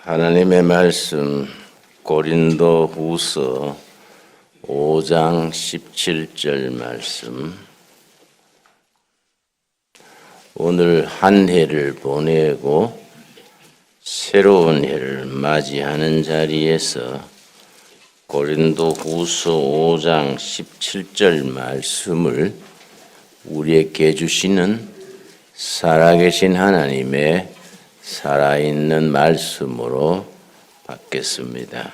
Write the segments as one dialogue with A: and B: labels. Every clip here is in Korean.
A: 하나님의 말씀 고린도후서 5장 17절 말씀. 오늘 한 해를 보내고 새로운 해를 맞이하는 자리에서 고린도후서 5장 17절 말씀을 우리에게 주시는 살아계신 하나님의 살아있는 말씀으로 받겠습니다.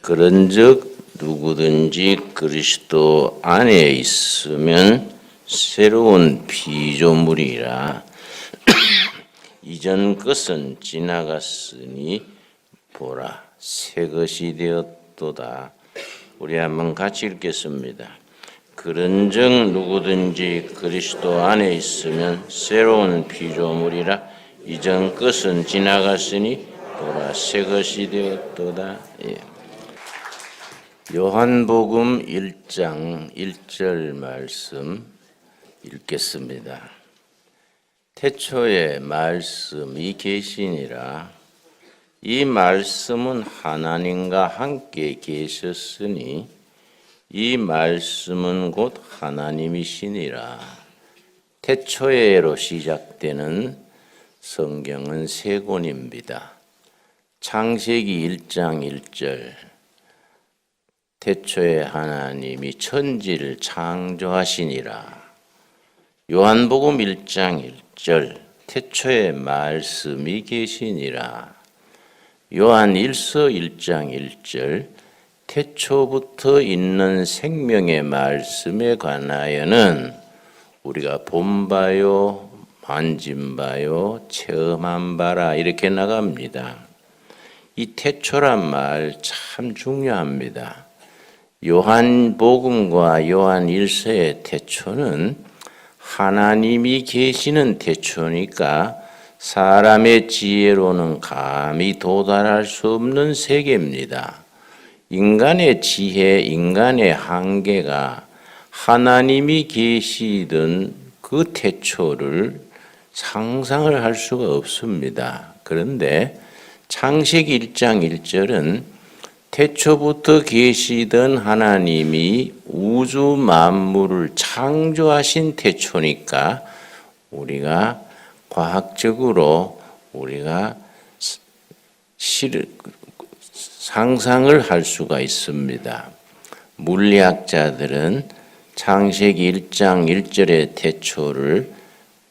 A: 그런즉 누구든지 그리스도 안에 있으면 새로운 피조물이라 이전 것은 지나갔으니 보라 새 것이 되었도다. 우리 한번 같이 읽겠습니다. 그런즉 누구든지 그리스도 안에 있으면 새로운 피조물이라 이전 것은 지나갔으니 보라 새 것이 되었도다. 요한복음 1장 1절 말씀 읽겠습니다. 태초에 말씀이 계시니라. 이 말씀은 하나님과 함께 계셨으니 이 말씀은 곧 하나님이시니라. 태초에로 시작되는 성경은 세 권입니다. 창세기 1장 1절 태초에 하나님이 천지를 창조하시니라. 요한복음 1장 1절 태초에 말씀이 계시니라. 요한 1서 1장 1절 태초부터 있는 생명의 말씀에 관하여는 우리가 본 바요 만진 바요 체험한 바라 이렇게 나갑니다. 이 태초란 말 참 중요합니다. 요한복음과 요한 1서의 태초는 하나님이 계시는 태초니까 사람의 지혜로는 감히 도달할 수 없는 세계입니다. 인간의 지혜, 인간의 한계가 하나님이 계시던 그 태초를 상상을 할 수가 없습니다. 그런데 창세기 1장 1절은 태초부터 계시던 하나님이 우주 만물을 창조하신 태초니까 우리가 과학적으로 우리가 상상을 할 수가 있습니다. 물리학자들은 창세기 1장 1절의 태초를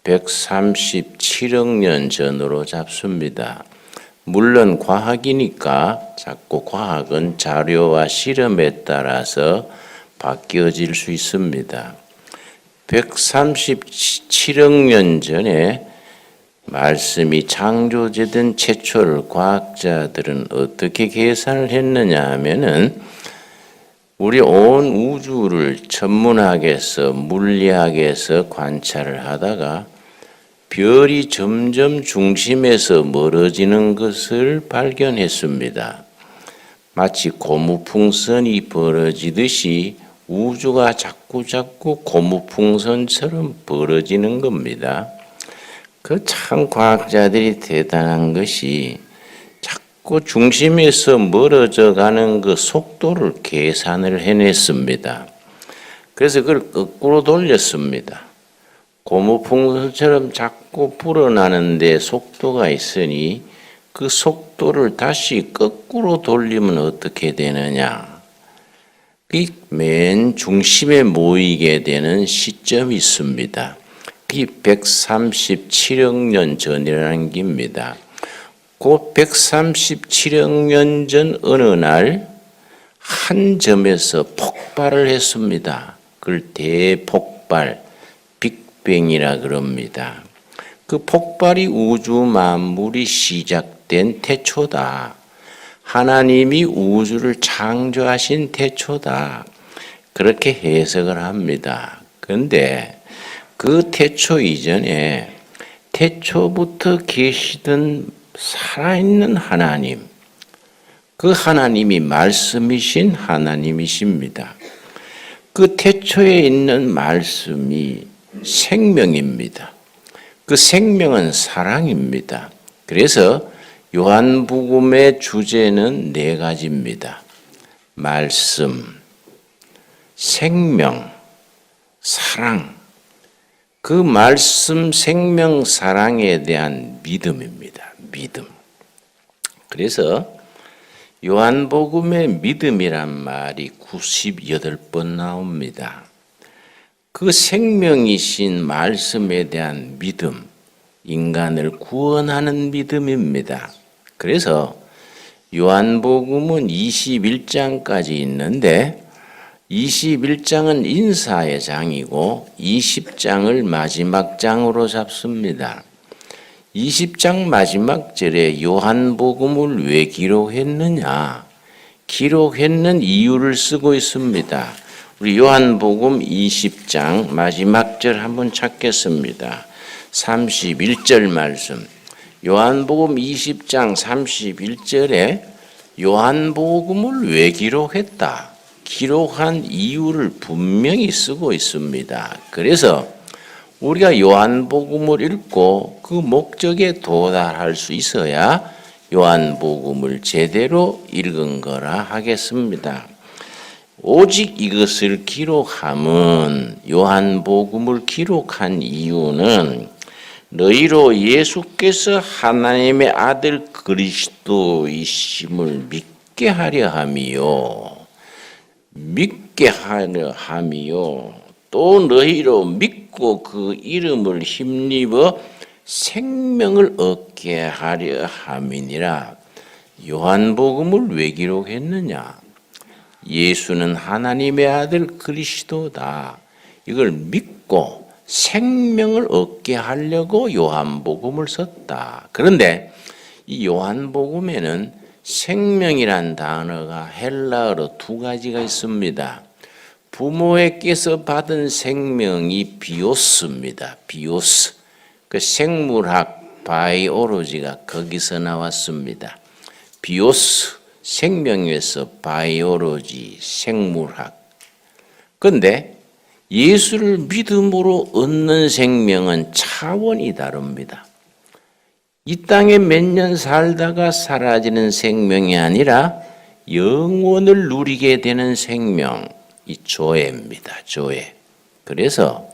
A: 137억 년 전으로 잡습니다. 물론 과학이니까 자꾸 과학은 자료와 실험에 따라서 바뀌어질 수 있습니다. 137억 년 전에 말씀이 창조되던 최초를 과학자들은 어떻게 계산을 했느냐 하면은 우리 온 우주를 천문학에서 물리학에서 관찰을 하다가 별이 점점 중심에서 멀어지는 것을 발견했습니다. 마치 고무풍선이 벌어지듯이 우주가 자꾸 고무풍선처럼 벌어지는 겁니다. 그 참 과학자들이 대단한 것이 자꾸 중심에서 멀어져 가는 그 속도를 계산을 해냈습니다. 그래서 그걸 거꾸로 돌렸습니다. 고무풍선처럼 자꾸 불어나는데 속도가 있으니 그 속도를 다시 거꾸로 돌리면 어떻게 되느냐. 맨 중심에 모이게 되는 시점이 있습니다. 그게 137억 년 전이라는 겁니다. 그 137억 년 전 어느 날 한 점에서 폭발을 했습니다. 그걸 대폭발, 빅뱅이라 그럽니다. 그 폭발이 우주 만물이 시작된 태초다. 하나님이 우주를 창조하신 태초다. 그렇게 해석을 합니다. 그런데 그 태초 이전에 태초부터 계시던 살아있는 하나님, 그 하나님이 말씀이신 하나님이십니다. 그 태초에 있는 말씀이 생명입니다. 그 생명은 사랑입니다. 그래서 요한복음의 주제는 네 가지입니다. 말씀, 생명, 사랑. 그 말씀, 생명, 사랑에 대한 믿음입니다. 믿음. 그래서 요한복음의 믿음이란 말이 98번 나옵니다. 그 생명이신 말씀에 대한 믿음, 인간을 구원하는 믿음입니다. 그래서 요한복음은 21장까지 있는데 21장은 인사의 장이고 20장을 마지막 장으로 잡습니다. 20장 마지막 절에 요한복음을 왜 기록했느냐? 기록했는 이유를 쓰고 있습니다. 우리 요한복음 20장 마지막 절 한번 찾겠습니다. 31절 말씀. 요한복음 20장 31절에 요한복음을 왜 기록했다? 기록한 이유를 분명히 쓰고 있습니다. 그래서 우리가 요한복음을 읽고 그 목적에 도달할 수 있어야 요한복음을 제대로 읽은 거라 하겠습니다. 오직 이것을 기록함은 요한복음을 기록한 이유는 너희로 예수께서 하나님의 아들 그리스도이심을 믿게 하려 함이요. 믿게 하려 함이요. 또 너희로 믿고 그 이름을 힘입어 생명을 얻게 하려 함이니라. 요한복음을 왜 기록했느냐? 예수는 하나님의 아들 그리스도다. 이걸 믿고 생명을 얻게 하려고 요한복음을 썼다. 그런데 이 요한복음에는 생명이란 단어가 헬라어로 두 가지가 있습니다. 부모에게서 받은 생명이 비오스입니다. 비오스. 그 생물학 바이오로지가 거기서 나왔습니다. 비오스, 생명에서 바이오로지, 생물학. 그런데 예수를 믿음으로 얻는 생명은 차원이 다릅니다. 이 땅에 몇 년 살다가 사라지는 생명이 아니라 영원을 누리게 되는 생명, 이 조회입니다. 조회. 그래서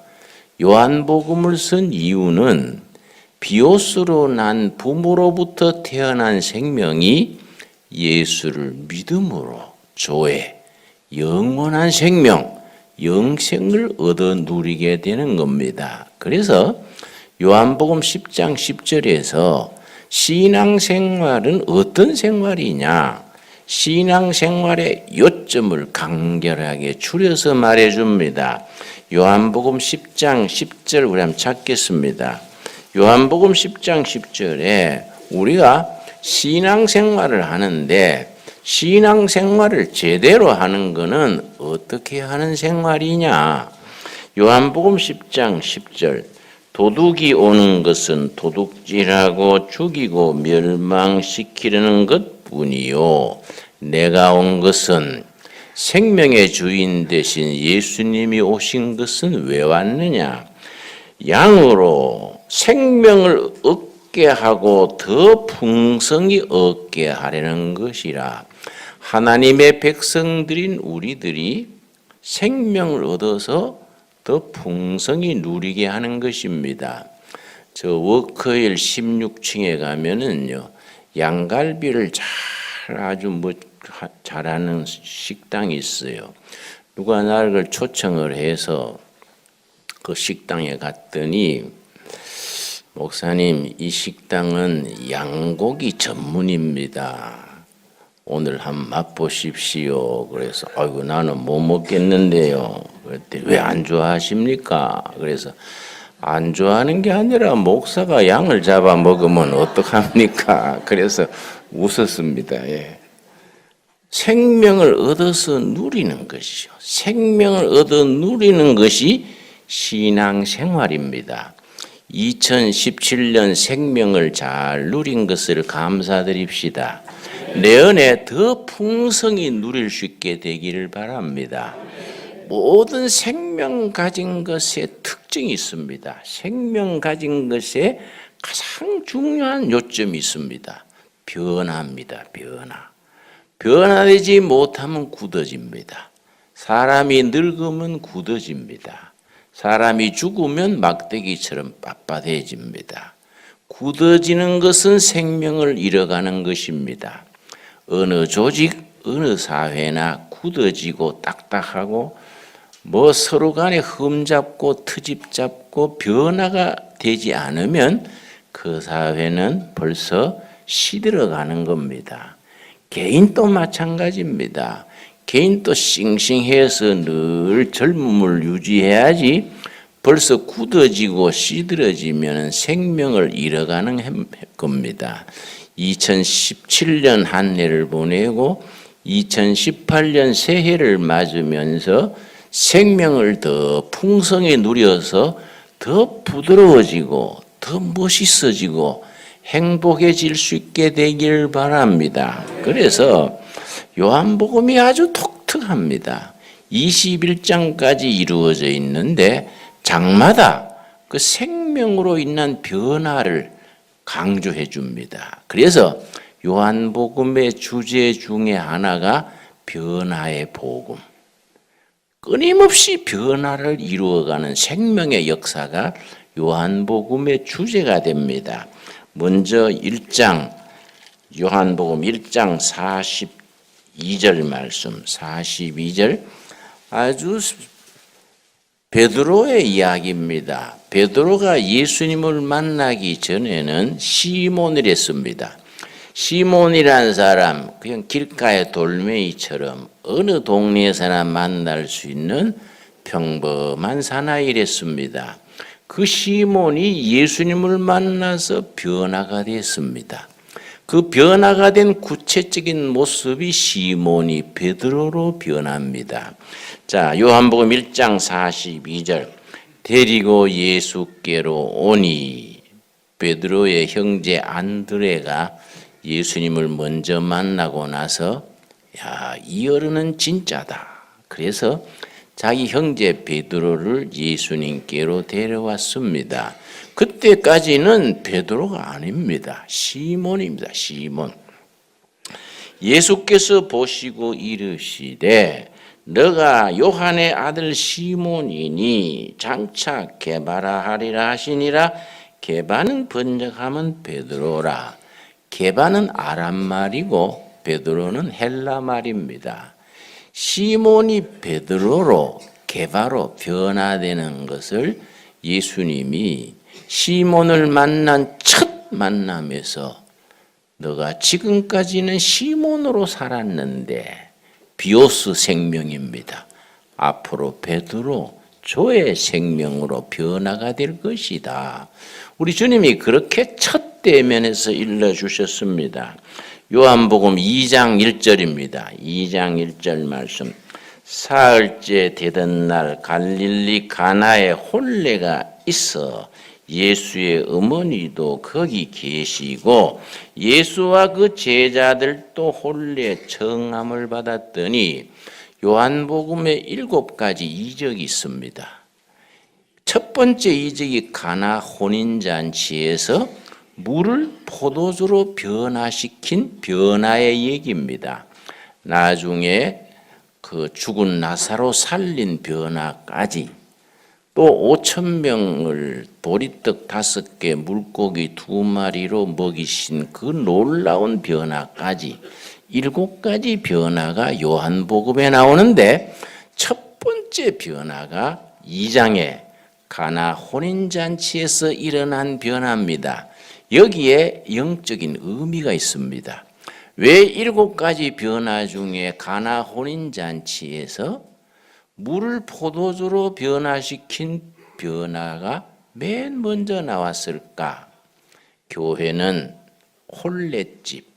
A: 요한복음을 쓴 이유는 비오스로 난 부모로부터 태어난 생명이 예수를 믿음으로 조회, 영원한 생명, 영생을 얻어 누리게 되는 겁니다. 그래서 요한복음 10장 10절에서 신앙생활은 어떤 생활이냐? 신앙생활의 요점을 간결하게 추려서 말해줍니다. 요한복음 10장 10절 우리 한번 찾겠습니다. 요한복음 10장 10절에 우리가 신앙생활을 하는데 신앙생활을 제대로 하는 것은 어떻게 하는 생활이냐? 요한복음 10장 10절 도둑이 오는 것은 도둑질하고 죽이고 멸망시키려는 것뿐이요 내가 온 것은 생명의 주인 되신 예수님이 오신 것은 왜 왔느냐? 양으로 생명을 얻게 하고 더 풍성히 얻게 하려는 것이라. 하나님의 백성들인 우리들이 생명을 얻어서 더 풍성히 누리게 하는 것입니다. 저 워커힐 16층에 가면은요, 양갈비를 아주 잘하는 식당이 있어요. 누가 나를 초청을 해서 그 식당에 갔더니 목사님, 이 식당은 양고기 전문입니다. 오늘 한번 맛보십시오. 그래서 아이고 나는 못 먹겠는데요. 그랬더니 왜 안 좋아하십니까? 그래서 안 좋아하는 게 아니라 목사가 양을 잡아 먹으면 어떡합니까? 그래서 웃었습니다. 예. 생명을 얻어서 누리는 것이죠. 생명을 얻어 누리는 것이 신앙생활입니다. 2017년 생명을 잘 누린 것을 감사드립시다. 내년에 더 풍성히 누릴 수 있게 되기를 바랍니다. 모든 생명 가진 것에 특징이 있습니다. 생명 가진 것에 가장 중요한 요점이 있습니다. 변화입니다. 변화. 변화되지 못하면 굳어집니다. 사람이 늙으면 굳어집니다. 사람이 죽으면 막대기처럼 빳빳해집니다. 굳어지는 것은 생명을 잃어가는 것입니다. 어느 조직, 어느 사회나 굳어지고 딱딱하고 서로 간에 흠잡고 트집 잡고 변화가 되지 않으면 그 사회는 벌써 시들어가는 겁니다. 개인도 마찬가지입니다. 개인도 싱싱해서 늘 젊음을 유지해야지 벌써 굳어지고 시들어지면 생명을 잃어가는 겁니다. 2017년 한 해를 보내고 2018년 새해를 맞으면서 생명을 더 풍성히 누려서 더 부드러워지고 더 멋있어지고 행복해질 수 있게 되길 바랍니다. 그래서 요한복음이 아주 독특합니다. 21장까지 이루어져 있는데 장마다 그 생명으로 인한 변화를 강조해 줍니다. 그래서 요한복음의 주제 중에 하나가 변화의 복음. 끊임없이 변화를 이루어가는 생명의 역사가 요한복음의 주제가 됩니다. 먼저 1장 요한복음 1장 42절 말씀 42절 아주 베드로의 이야기입니다. 베드로가 예수님을 만나기 전에는 시몬이랬습니다. 시몬이라는 사람 그냥 길가의 돌멩이처럼 어느 동네에서나 만날 수 있는 평범한 사나이랬습니다. 그 시몬이 예수님을 만나서 변화가 됐습니다. 그 변화가 된 구체적인 모습이 시몬이 베드로로 변합니다. 자, 요한복음 1장 42절 데리고 예수께로 오니 베드로의 형제 안드레가 예수님을 먼저 만나고 나서 이 어른은 진짜다. 그래서 자기 형제 베드로를 예수님께로 데려왔습니다. 그때까지는 베드로가 아닙니다. 시몬입니다. 시몬. 예수께서 보시고 이르시되 너가 요한의 아들 시몬이니 장차 게바라 하리라 하시니라. 게바는 번역하면 베드로라. 게바는 아람 말이고 베드로는 헬라 말입니다. 시몬이 베드로로 게바로 변화되는 것을 예수님이 시몬을 만난 첫 만남에서 너가 지금까지는 시몬으로 살았는데 비오스 생명입니다. 앞으로 베드로 조의 생명으로 변화가 될 것이다. 우리 주님이 그렇게 첫 대면에서 일러주셨습니다. 요한복음 2장 1절입니다. 2장 1절 말씀. 사흘째 되던 날 갈릴리 가나에 혼례가 있어 예수의 어머니도 거기 계시고 예수와 그 제자들도 혼례 청함을 받았더니 요한복음에 7가지 이적이 있습니다. 첫 번째 이적이 가나 혼인잔치에서 물을 포도주로 변화시킨 변화의 얘기입니다. 나중에 그 죽은 나사로 살린 변화까지 또 5,000명을 보리떡 5개 물고기 2마리로 먹이신 그 놀라운 변화까지 7가지 변화가 요한복음에 나오는데 첫 번째 변화가 2장에 가나 혼인잔치에서 일어난 변화입니다. 여기에 영적인 의미가 있습니다. 왜 7가지 변화 중에 가나 혼인잔치에서 물을 포도주로 변화시킨 변화가 맨 먼저 나왔을까? 교회는 혼례집,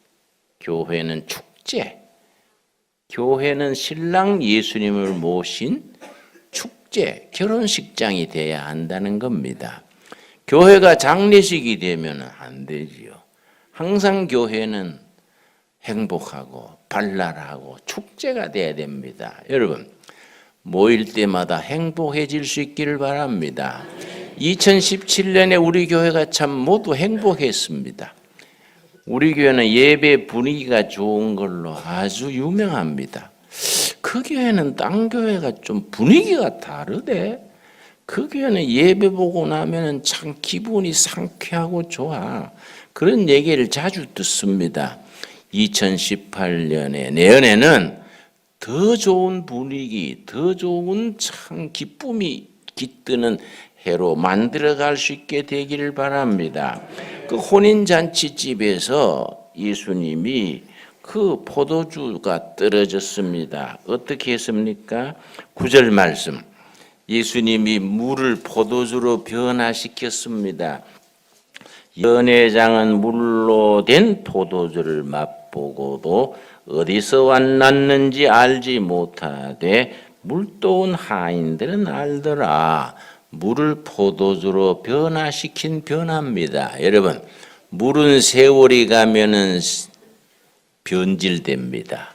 A: 교회는 축제, 교회는 신랑 예수님을 모신 축제, 결혼식장이 돼야 한다는 겁니다. 교회가 장례식이 되면 안 되지요. 항상 교회는 행복하고 발랄하고 축제가 돼야 됩니다. 여러분, 모일 때마다 행복해질 수 있기를 바랍니다. 2017년에 우리 교회가 참 모두 행복했습니다. 우리 교회는 예배 분위기가 좋은 걸로 아주 유명합니다. 그 교회는 딴 교회가 좀 분위기가 다르대. 그 교회는 예배 보고 나면은 참 기분이 상쾌하고 좋아. 그런 얘기를 자주 듣습니다. 2018년에 내년에는 더 좋은 분위기, 더 좋은 참 기쁨이 깃드는 해로 만들어갈 수 있게 되기를 바랍니다. 그 혼인잔치집에서 예수님이 그 포도주가 떨어졌습니다. 어떻게 했습니까? 9절 말씀. 예수님이 물을 포도주로 변화시켰습니다. 연회장은 물로 된 포도주를 맛보고도 어디서 왔는지 알지 못하되 물도온 하인들은 알더라. 물을 포도주로 변화시킨 변화입니다. 여러분, 물은 세월이 가면은 변질됩니다.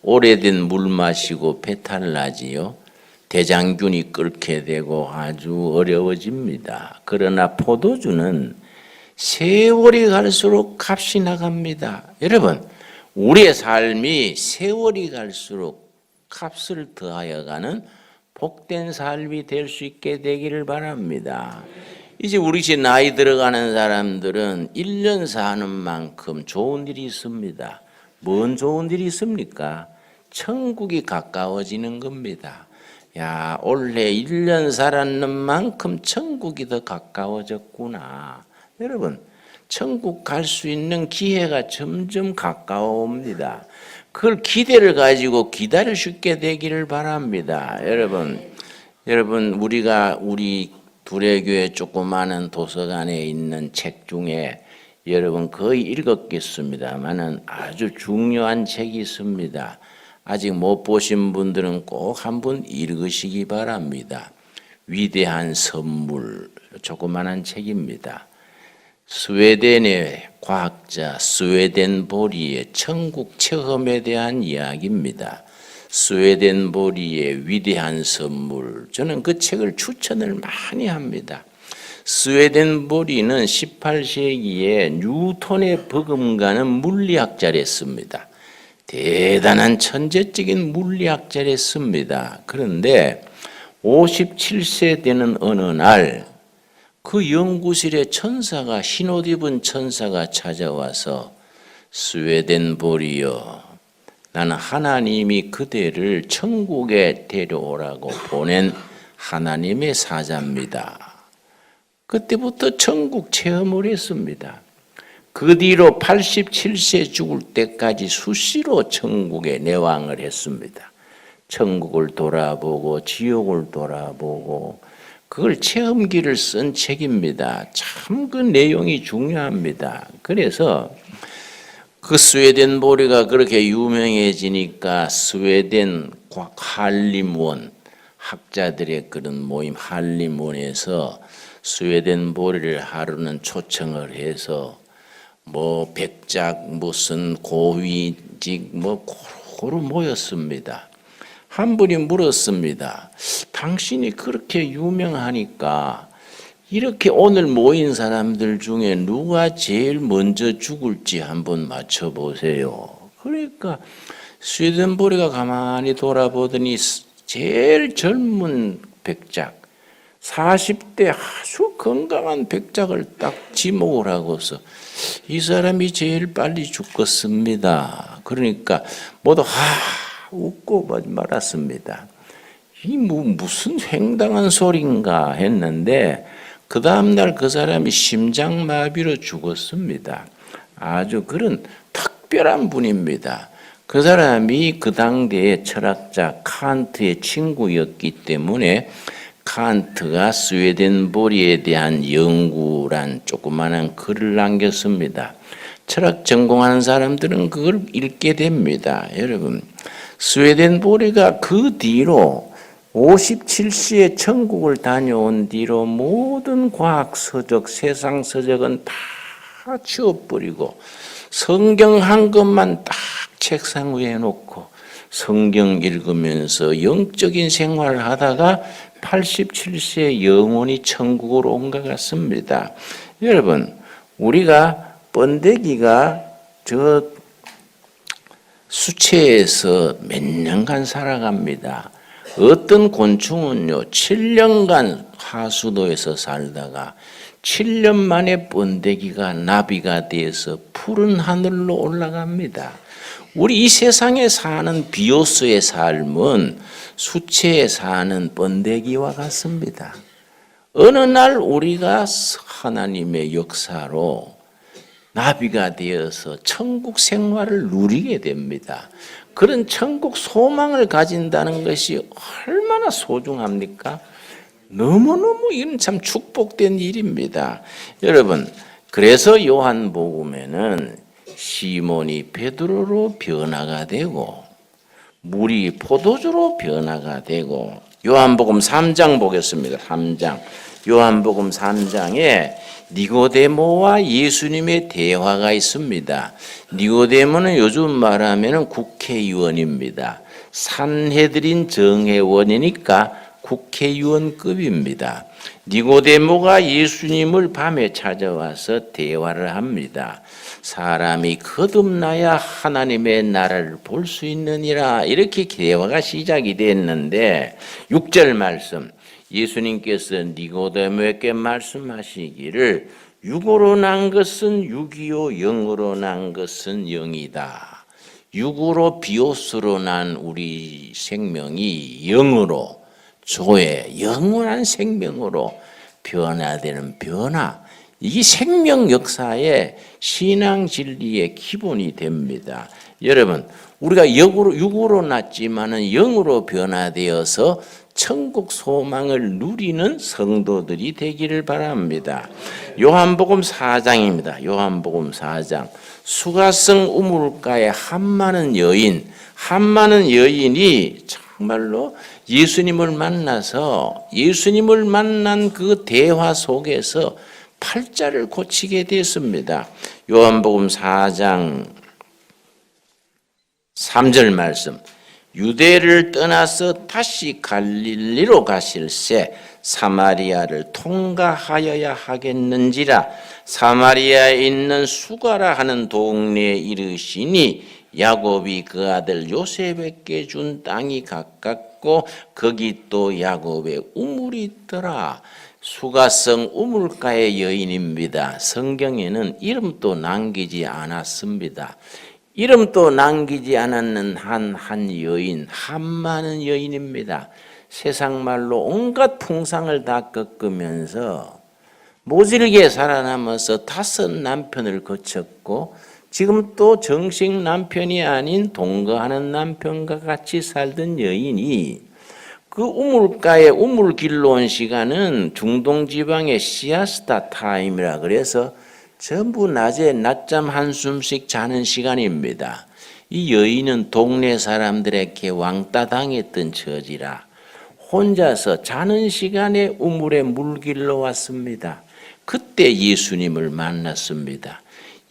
A: 오래된 물 마시고 배탈 나지요. 대장균이 끓게 되고 아주 어려워집니다. 그러나 포도주는 세월이 갈수록 값이 나갑니다. 여러분, 우리의 삶이 세월이 갈수록 값을 더하여 가는 복된 삶이 될 수 있게 되기를 바랍니다. 이제 우리 집 나이 들어가는 사람들은 1년 사는 만큼 좋은 일이 있습니다. 뭔 좋은 일이 있습니까? 천국이 가까워지는 겁니다. 야, 올해 1년 살았는 만큼 천국이 더 가까워졌구나. 여러분, 천국 갈 수 있는 기회가 점점 가까워옵니다. 그걸 기대를 가지고 기다릴 수 있게 되기를 바랍니다. 여러분 우리 두레교회 조그마한 도서관에 있는 책 중에 여러분 거의 읽었겠습니다만은 아주 중요한 책이 있습니다. 아직 못 보신 분들은 꼭 한번 읽으시기 바랍니다. 위대한 선물, 조그마한 책입니다. 스웨덴의 과학자 스웨덴보리의 천국 체험에 대한 이야기입니다. 스웨덴보리의 위대한 선물, 저는 그 책을 추천을 많이 합니다. 스웨덴보리는 18세기에 뉴턴에 버금가는 물리학자랬습니다. 대단한 천재적인 물리학자랬습니다. 그런데 57세 되는 어느 날 그 연구실에 천사가, 흰옷 입은 천사가 찾아와서 스웨덴보리여, 나는 하나님이 그대를 천국에 데려오라고 보낸 하나님의 사자입니다. 그때부터 천국 체험을 했습니다. 그 뒤로 87세 죽을 때까지 수시로 천국에 내왕을 했습니다. 천국을 돌아보고 지옥을 돌아보고 그걸 체험기를 쓴 책입니다. 참 그 내용이 중요합니다. 그래서 그 스웨덴보리가 그렇게 유명해지니까 스웨덴 할림원, 학자들의 그런 모임 할림원에서 스웨덴보리를 하루는 초청을 해서 뭐 백작 무슨 고위직 뭐 고루 모였습니다. 한 분이 물었습니다. 당신이 그렇게 유명하니까 이렇게 오늘 모인 사람들 중에 누가 제일 먼저 죽을지 한번 맞춰보세요. 그러니까 스웨덴보리가 가만히 돌아보더니 제일 젊은 백작, 40대 아주 건강한 백작을 딱 지목을 하고서 이 사람이 제일 빨리 죽겠습니다. 그러니까 모두 웃고 말았습니다. 이 무슨 횡당한 소린가 했는데 그 다음날 그 사람이 심장마비로 죽었습니다. 아주 그런 특별한 분입니다. 그 사람이 그 당대의 철학자 칸트의 친구였기 때문에 칸트가 스웨덴보리에 대한 연구란 조그마한 글을 남겼습니다. 철학 전공하는 사람들은 그걸 읽게 됩니다. 여러분, 스웨덴보리가 그 뒤로 57시에 천국을 다녀온 뒤로 모든 과학 서적, 세상 서적은 다 치워버리고 성경 한 것만 딱 책상 위에 놓고 성경 읽으면서 영적인 생활을 하다가 87세에 영원히 천국으로 온 것 같습니다. 여러분, 우리가 번데기가 저 수채에서 몇 년간 살아갑니다. 어떤 곤충은요, 7년간 하수도에서 살다가 7년 만에 번데기가 나비가 돼서 푸른 하늘로 올라갑니다. 우리 이 세상에 사는 비오스의 삶은 수채에 사는 번데기와 같습니다. 어느 날 우리가 하나님의 역사로 나비가 되어서 천국 생활을 누리게 됩니다. 그런 천국 소망을 가진다는 것이 얼마나 소중합니까? 너무너무 이건 참 축복된 일입니다. 여러분, 그래서 요한복음에는 시몬이 베드로로 변화가 되고 물이 포도주로 변화가 되고 요한복음 3장 보겠습니다. 3장. 요한복음 3장에 니고데모와 예수님의 대화가 있습니다. 니고데모는 요즘 말하면 국회의원입니다. 산헤드린 정회원이니까 국회의원급입니다. 니고데모가 예수님을 밤에 찾아와서 대화를 합니다. 사람이 거듭나야 하나님의 나라를 볼 수 있느니라, 이렇게 대화가 시작이 됐는데 6절 말씀, 예수님께서 니고데모에게 말씀하시기를 육으로 난 것은 육이요 영으로 난 것은 영이다. 육으로 비오스로 난 우리 생명이 영으로 조의 영원한 생명으로 변화되는 변화, 이게 생명 역사의 신앙 진리의 기본이 됩니다. 여러분, 우리가 육으로 났지만은 영으로 변화되어서 천국 소망을 누리는 성도들이 되기를 바랍니다. 요한복음 4장입니다. 요한복음 4장. 수가성 우물가에 한많은 여인이 정말로 예수님을 만나서 예수님을 만난 그 대화 속에서 팔자를 고치게 됐습니다. 요한복음 4장 3절 말씀. 유대를 떠나서 다시 갈릴리로 가실새 사마리아를 통과하여야 하겠는지라 사마리아에 있는 수가라 하는 동네에 이르시니 야곱이 그 아들 요셉에게 준 땅이 가깝고 거기 또 야곱의 우물이 있더라. 수가성 우물가의 여인입니다. 성경에는 이름도 남기지 않았습니다. 이름도 남기지 않았는 한 여인, 한많은 여인입니다. 세상 말로 온갖 풍상을 다 겪으면서 모질게 살아남아서 5 남편을 거쳤고 지금 또 정식 남편이 아닌 동거하는 남편과 같이 살던 여인이 그 우물가에 우물길로 온 시간은 중동 지방의 시아스타 타임이라 그래서 전부 낮에 낮잠 한숨씩 자는 시간입니다. 이 여인은 동네 사람들에게 왕따 당했던 처지라 혼자서 자는 시간에 우물에 물길로 왔습니다. 그때 예수님을 만났습니다.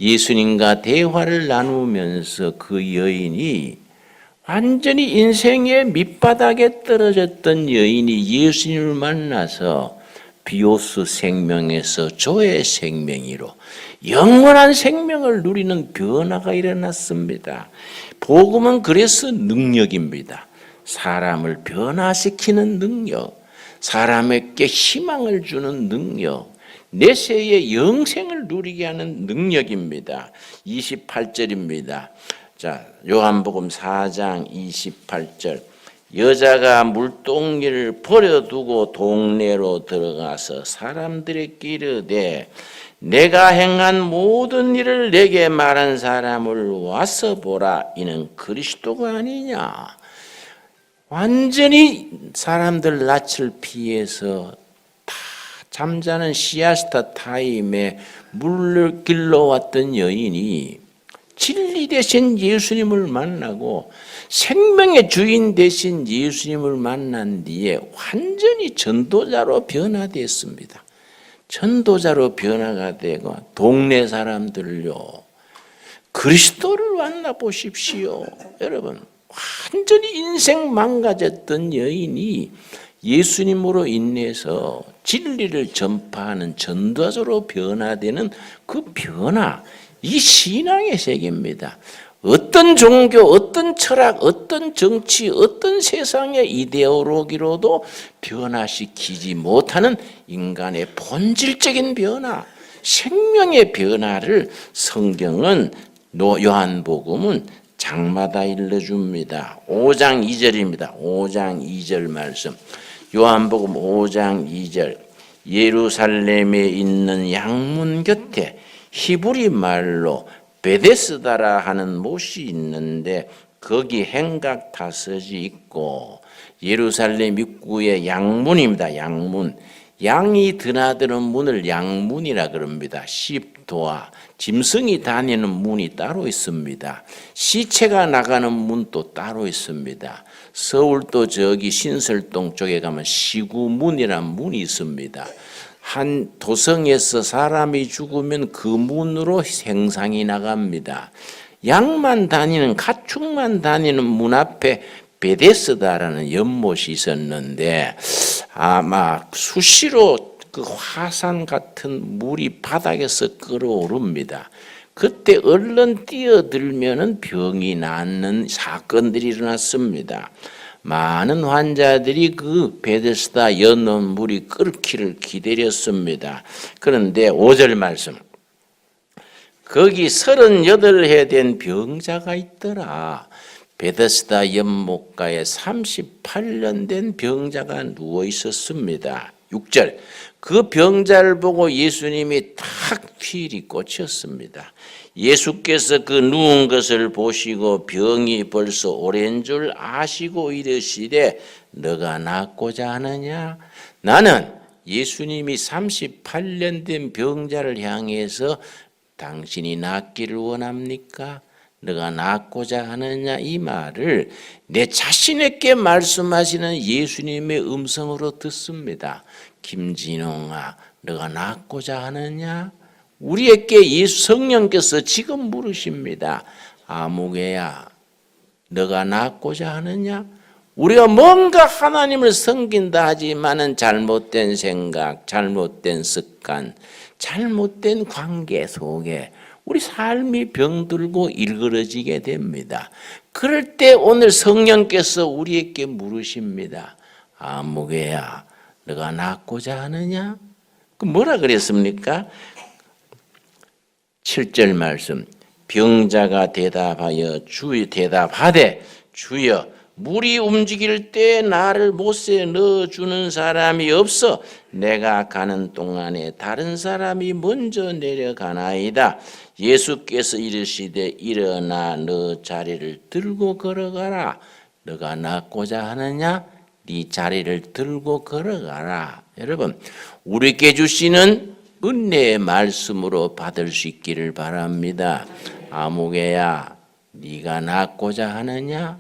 A: 예수님과 대화를 나누면서 그 여인이 완전히 인생의 밑바닥에 떨어졌던 여인이 예수님을 만나서 비오스 생명에서 조의 생명이로 영원한 생명을 누리는 변화가 일어났습니다. 복음은 그래서 능력입니다. 사람을 변화시키는 능력, 사람에게 희망을 주는 능력, 내세의 영생을 누리게 하는 능력입니다. 28절입니다. 자, 요한복음 4장 28절. 여자가 물동이를 버려두고 동네로 들어가서 사람들에게 이르되 내가 행한 모든 일을 내게 말한 사람을 와서 보라. 이는 그리스도가 아니냐. 완전히 사람들 낯을 피해서 다 잠자는 시아스타 타임에 물길로 왔던 여인이 진리 되신 예수님을 만나고 생명의 주인 되신 예수님을 만난 뒤에 완전히 전도자로 변화됐습니다. 전도자로 변화가 되고 동네 사람들요, 그리스도를 만나보십시오. 여러분, 완전히 인생 망가졌던 여인이 예수님으로 인해서 진리를 전파하는 전도자로 변화되는 그 변화, 이 신앙의 세계입니다. 어떤 종교, 어떤 철학, 어떤 정치, 어떤 세상의 이데올로기로도 변화시키지 못하는 인간의 본질적인 변화, 생명의 변화를 성경은 요한복음은 장마다 일러줍니다. 5장 2절입니다. 5장 2절 말씀. 요한복음 5장 2절. 예루살렘에 있는 양문 곁에 히브리 말로 베데스다라 하는 못이 있는데 거기 행각 다섯이 있고, 예루살렘 입구에 양문입니다. 양문. 양이 드나드는 문을 양문이라 그럽니다. 십도와 짐승이 다니는 문이 따로 있습니다. 시체가 나가는 문도 따로 있습니다. 서울도 저기 신설동 쪽에 가면 시구문이라는 문이 있습니다. 한 도성에서 사람이 죽으면 그 문으로 생상이 나갑니다. 양만 다니는, 가축만 다니는 문 앞에 베데스다라는 연못이 있었는데 아마 수시로 그 화산 같은 물이 바닥에서 끓어오릅니다. 그때 얼른 뛰어들면은 병이 낫는 사건들이 일어났습니다. 많은 환자들이 그 베데스다 연못물이 끓기를 기다렸습니다. 그런데 5절 말씀, 거기 38해 된 병자가 있더라. 베데스다 연못가에 38년 된 병자가 누워 있었습니다. 6절, 그 병자를 보고 예수님이 탁 필이 꽂혔습니다. 예수께서 그 누운 것을 보시고 병이 벌써 오랜 줄 아시고 이르시되 너가 낫고자 하느냐? 나는 예수님이 38년 된 병자를 향해서 당신이 낫기를 원합니까? 너가 낫고자 하느냐? 이 말을 내 자신에게 말씀하시는 예수님의 음성으로 듣습니다. 김진홍아, 너가 낫고자 하느냐? 우리에게 예수 성령께서 지금 물으십니다. 아무개야, 너가 낫고자 하느냐? 우리가 뭔가 하나님을 섬긴다 하지만은 잘못된 생각, 잘못된 습관, 잘못된 관계 속에 우리 삶이 병들고 일그러지게 됩니다. 그럴 때 오늘 성령께서 우리에게 물으십니다. 아무개야, 너가 낫고자 하느냐? 그 뭐라 그랬습니까? 7절 말씀. 병자가 대답하되 주여, 물이 움직일 때 나를 못에 넣어주는 사람이 없어 내가 가는 동안에 다른 사람이 먼저 내려가나이다. 예수께서 이르시되 일어나 너 자리를 들고 걸어가라. 너가 낫고자 하느냐? 네 자리를 들고 걸어가라. 여러분, 우리에게 주시는 은혜의 말씀으로 받을 수 있기를 바랍니다. 아무개야, 네가 낫고자 하느냐?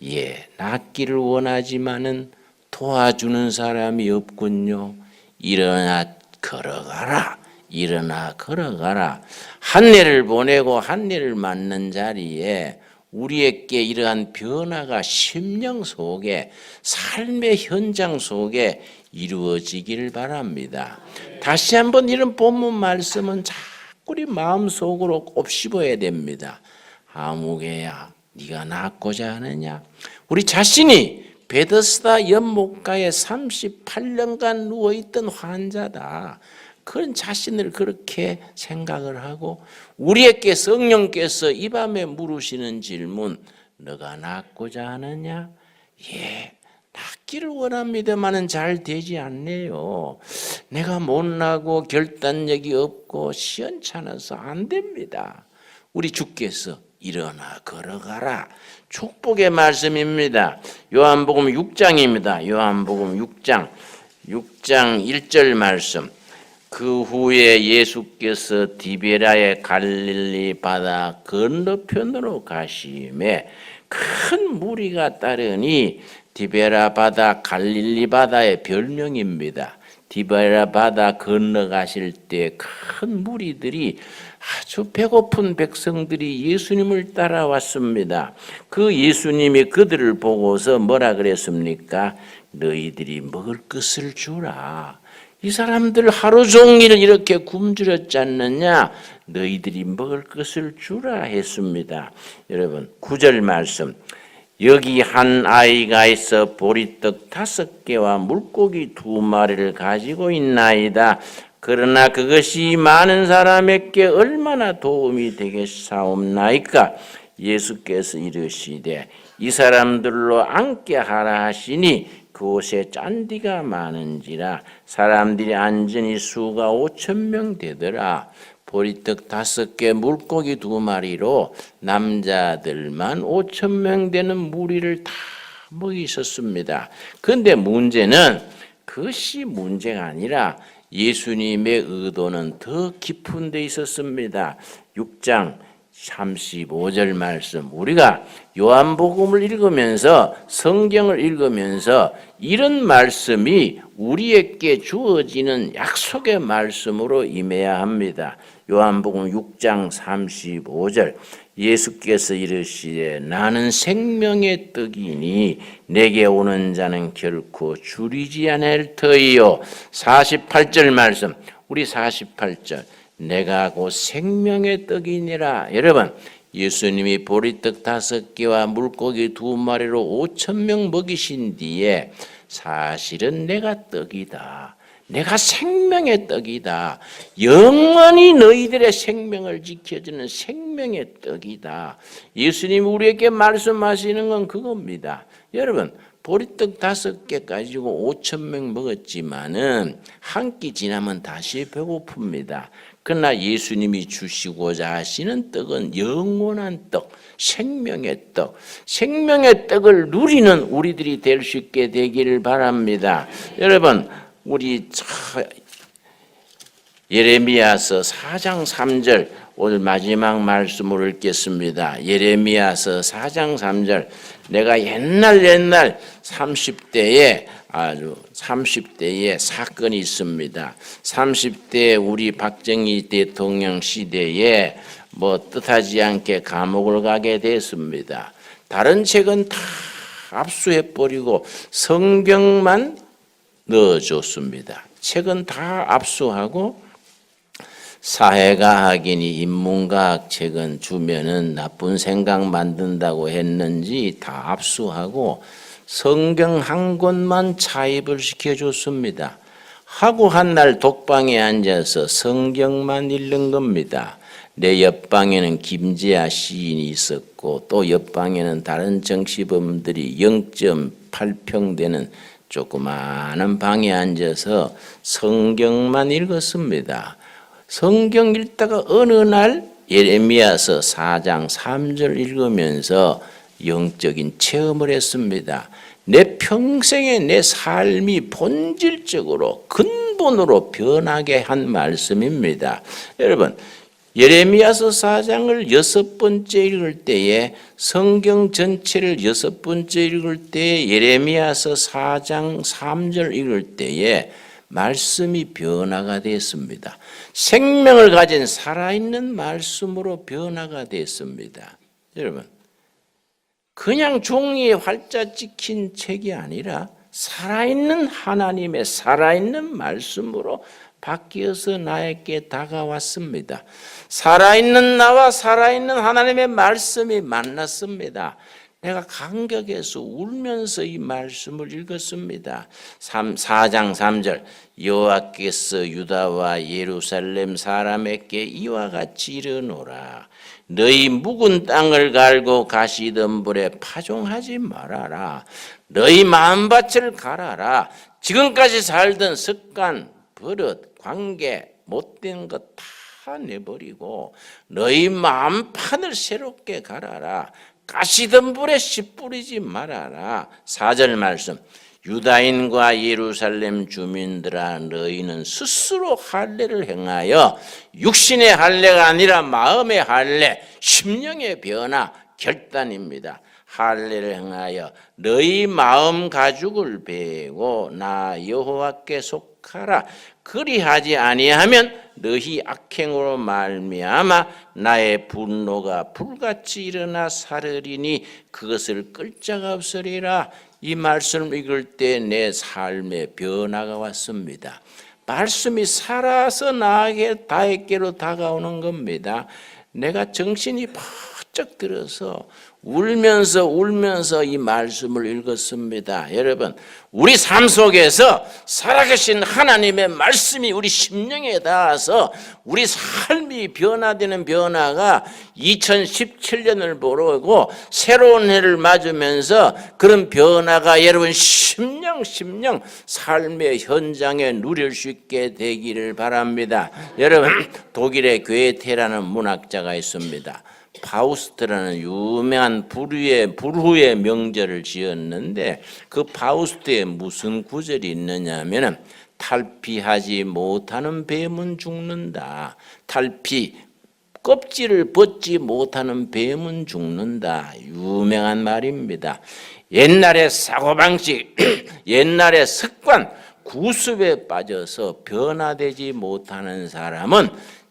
A: 예, 낫기를 원하지만은 도와주는 사람이 없군요. 일어나 걸어가라. 일어나 걸어가라. 한 해를 보내고 한 해를 맞는 자리에 우리에게 이러한 변화가 심령 속에, 삶의 현장 속에 이루어지기를 바랍니다. 다시 한번 이런 본문 말씀은 자꾸 우리 마음속으로 곱씹어야 됩니다. 아무개야, 네가 낫고자 하느냐? 우리 자신이 베데스다 연못가에 38년간 누워있던 환자다. 그런 자신을 그렇게 생각을 하고 우리에게 성령께서 이 밤에 물으시는 질문, 너가 낫고자 하느냐? 예, 낫기를 원합니다마는 잘 되지 않네요. 내가 못나고 결단력이 없고 시원찮아서 안 됩니다. 우리 주께서 일어나 걸어가라. 축복의 말씀입니다. 요한복음 6장입니다. 요한복음 6장 1절 말씀. 그 후에 예수께서 디베라의 갈릴리 바다 건너편으로 가심에 큰 무리가 따르니 디베라 바다 갈릴리 바다의 별명입니다. 디베라 바다 건너가실 때 큰 무리들이 아주 배고픈 백성들이 예수님을 따라왔습니다. 그 예수님이 그들을 보고서 뭐라 그랬습니까? 너희들이 먹을 것을 주라. 이 사람들 하루 종일 이렇게 굶주렸지 않느냐? 너희들이 먹을 것을 주라 했습니다. 여러분 9절 말씀, 여기 한 아이가 있어 보리떡 5개와 물고기 2마리를 가지고 있나이다. 그러나 그것이 많은 사람에게 얼마나 도움이 되겠사옵나이까? 예수께서 이르시되 이 사람들로 앉게 하라 하시니 그곳에 짠디가 많은지라 사람들이 앉으니 수가 5,000명 되더라. 보리떡 5개 물고기 2마리로 남자들만 5,000명 되는 무리를 다 먹이셨습니다. 그런데 문제는 그것이 문제가 아니라 예수님의 의도는 더 깊은 데 있었습니다. 6장 35절 말씀, 우리가 요한복음을 읽으면서 성경을 읽으면서 이런 말씀이 우리에게 주어지는 약속의 말씀으로 임해야 합니다. 요한복음 6장 35절, 예수께서 이르시되 나는 생명의 떡이니 내게 오는 자는 결코 줄이지 않을 터이요. 48절 말씀, 우리 48절, 내가 곧 생명의 떡이니라. 여러분, 예수님이 보리떡 5개와 물고기 2마리로 5,000명 먹이신 뒤에 사실은 내가 떡이다, 내가 생명의 떡이다, 영원히 너희들의 생명을 지켜주는 생명의 떡이다, 예수님이 우리에게 말씀하시는 건 그겁니다. 여러분, 보리떡 5개 가지고 5,000명 먹었지만은 한 끼 지나면 다시 배고픕니다. 그러나 예수님이 주시고자 하시는 떡은 영원한 떡, 생명의 떡, 생명의 떡을 누리는 우리들이 될 수 있게 되기를 바랍니다. 여러분, 우리 예레미야서 4장 3절 오늘 마지막 말씀을 읽겠습니다. 예레미야서 4장 3절, 내가 옛날 30대에 아주 30대에 사건이 있습니다. 30대 우리 박정희 대통령 시대에 뜻하지 않게 감옥을 가게 됐습니다. 다른 책은 다 압수해버리고 성경만 넣어줬습니다. 책은 다 압수하고 사회과학이니 인문과학 책은 주면은 나쁜 생각 만든다고 했는지 다 압수하고 성경 한 권만 차입을 시켜줬습니다. 하고 한 날 독방에 앉아서 성경만 읽는 겁니다. 내 옆방에는 김재하 시인이 있었고 또 옆방에는 다른 정치범들이 0.8평 되는 조그마한 방에 앉아서 성경만 읽었습니다. 성경 읽다가 어느 날 예레미야서 4장 3절 읽으면서 영적인 체험을 했습니다. 내 평생에 내 삶이 본질적으로 근본으로 변하게 한 말씀입니다. 여러분, 예레미야서 4장을 6번째 읽을 때에, 성경 전체를 6번째 읽을 때에, 예레미야서 4장 3절 읽을 때에 말씀이 변화가 됐습니다. 생명을 가진 살아있는 말씀으로 변화가 됐습니다. 여러분, 그냥 종이에 활자 찍힌 책이 아니라 살아있는 하나님의 살아있는 말씀으로 바뀌어서 나에게 다가왔습니다. 살아있는 나와 살아있는 하나님의 말씀이 만났습니다. 내가 감격해서 울면서 이 말씀을 읽었습니다. 4장 3절, 여호와께서 유다와 예루살렘 사람에게 이와 같이 이르노라. 너희 묵은 땅을 갈고 가시덤불에 파종하지 말아라. 너희 마음밭을 갈아라. 지금까지 살던 습관, 버릇, 관계, 못된 것 다 내버리고 너희 마음판을 새롭게 갈아라. 가시덤불에 씨 뿌리지 말아라. 4절 말씀, 유다인과 예루살렘 주민들아 너희는 스스로 할례를 행하여 육신의 할례가 아니라 마음의 할례, 심령의 변화, 결단입니다. 할례를 행하여 너희 마음 가죽을 베고 나 여호와께 속하라. 그리하지 아니하면 너희 악행으로 말미암아 나의 분노가 불같이 일어나 사르리니 그것을 끌 자가 없으리라. 이 말씀을 읽을 때 내 삶에 변화가 왔습니다. 말씀이 살아서 나에게로 다가오는 겁니다. 내가 정신이 바짝 들어서 울면서 이 말씀을 읽었습니다. 여러분, 우리 삶 속에서 살아계신 하나님의 말씀이 우리 심령에 닿아서 우리 삶이 변화되는 변화가 2017년을 보고 새로운 해를 맞으면서 그런 변화가 여러분 심령 삶의 현장에 누릴 수 있게 되기를 바랍니다. 여러분, 독일의 괴테라는 문학자가 있습니다. 파우스트라는 유명한 불후의 명절을 지었는데 그 파우스트에 무슨 구절이 있느냐 하면 탈피하지 못하는 뱀은 죽는다. 껍질을 벗지 못하는 뱀은 죽는다. 유명한 말입니다. 옛날의 사고방식, 옛날의 습관, 구습에 빠져서 변화되지 못하는 사람은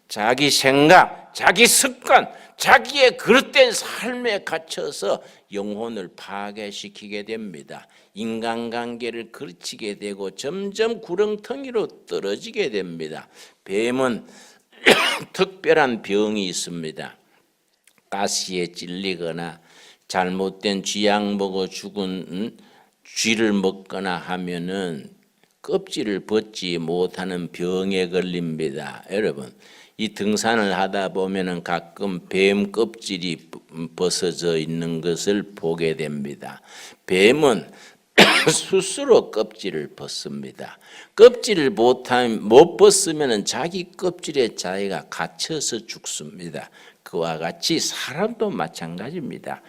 A: 자기 생각, 자기 습관, 자기의 그릇된 삶에 갇혀서 영혼을 파괴시키게 됩니다. 인간관계를 그르치게 되고 점점 구렁텅이로 떨어지게 됩니다. 뱀은 특별한 병이 있습니다. 가시에 찔리거나 잘못된 쥐약 먹어 죽은 쥐를 먹거나 하면은 껍질을 벗지 못하는 병에 걸립니다. 여러분, 이 등산을 하다 보면은 가끔 뱀 껍질이 벗어져 있는 것을 보게 됩니다. 뱀은 스스로 껍질을 벗습니다. 껍질을 못 벗으면은 자기 껍질에 자기가 갇혀서 죽습니다. 그와 같이 사람도 마찬가지입니다.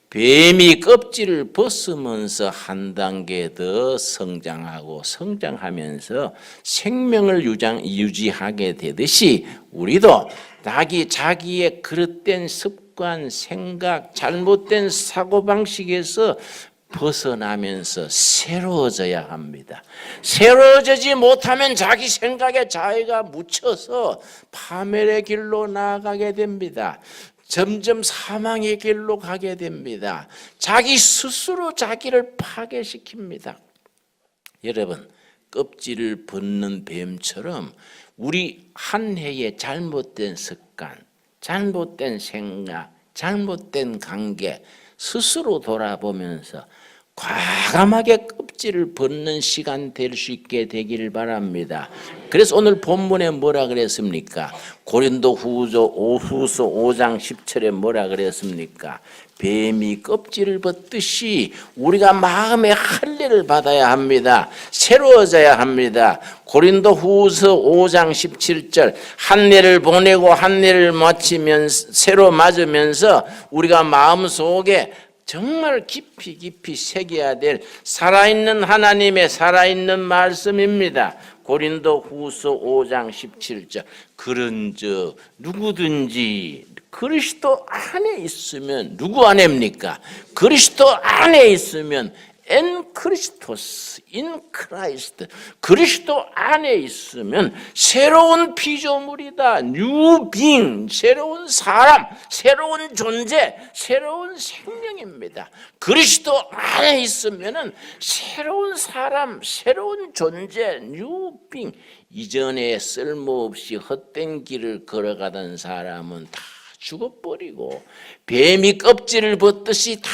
A: 뱀이 껍질을 벗으면서 한 단계 더 성장하면서 생명을 유지하게 되듯이 우리도 자기의 그릇된 습관, 생각, 잘못된 사고방식에서 벗어나면서 새로워져야 합니다. 새로워지지 못하면 자기 생각에 자기가 묻혀서 파멸의 길로 나아가게 됩니다. 점점 사망의 길로 가게 됩니다. 자기 스스로 자기를 파괴시킵니다. 여러분, 껍질을 벗는 뱀처럼 우리 한 해의 잘못된 습관, 잘못된 생각, 잘못된 관계 스스로 돌아보면서 과감하게 껍질을 벗는 시간 될 수 있게 되기를 바랍니다. 그래서 오늘 본문에 뭐라 그랬습니까? 고린도후서 5장 10절에 뭐라 그랬습니까? 뱀이 껍질을 벗듯이 우리가 마음의 할례를 받아야 합니다. 새로워져야 합니다. 고린도후서 5장 17절 한 해를 보내고 한 해를 마치면서 새로 맞으면서 우리가 마음속에 정말 깊이 새겨야 될 살아있는 하나님의 살아있는 말씀입니다. 고린도후서 5장 17절 그런즉 누구든지 그리스도 안에 있으면 누구 안에입니까? 그리스도 안에 있으면 엔 크리스토스 인 크라이스트 그리스도 안에 있으면 새로운 피조물이다. 뉴빙 새로운 사람, 새로운 존재, 새로운 생명입니다. 그리스도 안에 있으면은 새로운 사람, 새로운 존재, 뉴빙. 이전에 쓸모없이 헛된 길을 걸어가던 사람은 다 죽어버리고 뱀이 껍질을 벗듯이 다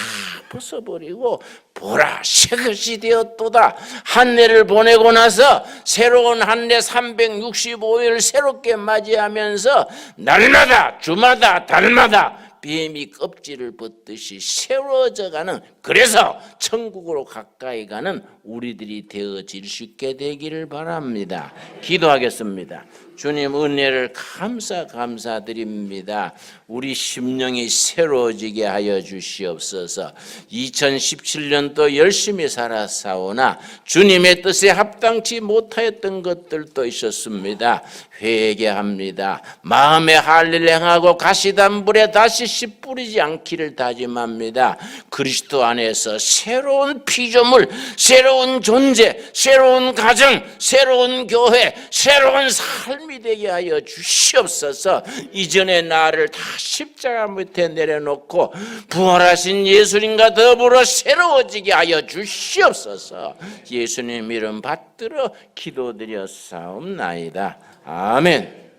A: 벗어버리고 보라 새것이 되었도다. 한 해를 보내고 나서 새로운 한 해 365일 새롭게 맞이하면서 날마다 주마다 달마다 뱀이 껍질을 벗듯이 새로워져가는 그래서 천국으로 가까이 가는 우리들이 되어질 수 있게 되기를 바랍니다. 기도하겠습니다. 주님 은혜를 감사드립니다. 우리 심령이 새로워지게 하여 주시옵소서. 2017년도 열심히 살아사오나 주님의 뜻에 합당치 못하였던 것들도 있었습니다. 회개합니다. 마음에 할 일 행하고 가시덤불에 다시 씨 뿌리지 않기를 다짐합니다. 그리스도 안에서 새로운 피조물, 새로운 존재, 새로운 가정, 새로운 교회, 새로운 삶이 되게 하여 주시옵소서. 이전의 나를 다 십자가 밑에 내려놓고 부활하신 예수님과 더불어 새로워지게 하여 주시옵소서. 예수님 이름 받들어 기도드려 사옵나이다. 아멘.